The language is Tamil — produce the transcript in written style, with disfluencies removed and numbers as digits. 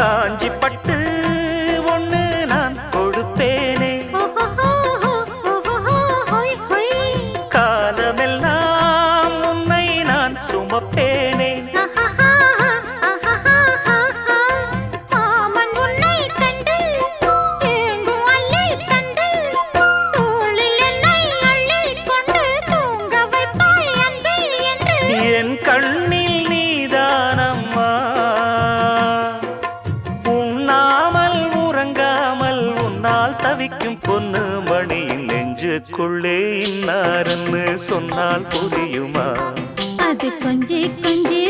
காஞ்சி பட்டு ஒண்ணு நான் கொடுப்பேனே, காலமெல்லாம் உன்னை நான் சுமப்பேனே. என் கண்ணில் நீதானம்மா, உண்ணாமல் உறங்காமல் உன்னால் தவிக்கும் பொண்ணு மணியின் நெஞ்சுக்குள்ளே இன்னாருன்னு சொன்னால் புரியுமா? அது கொஞ்சி கொஞ்சி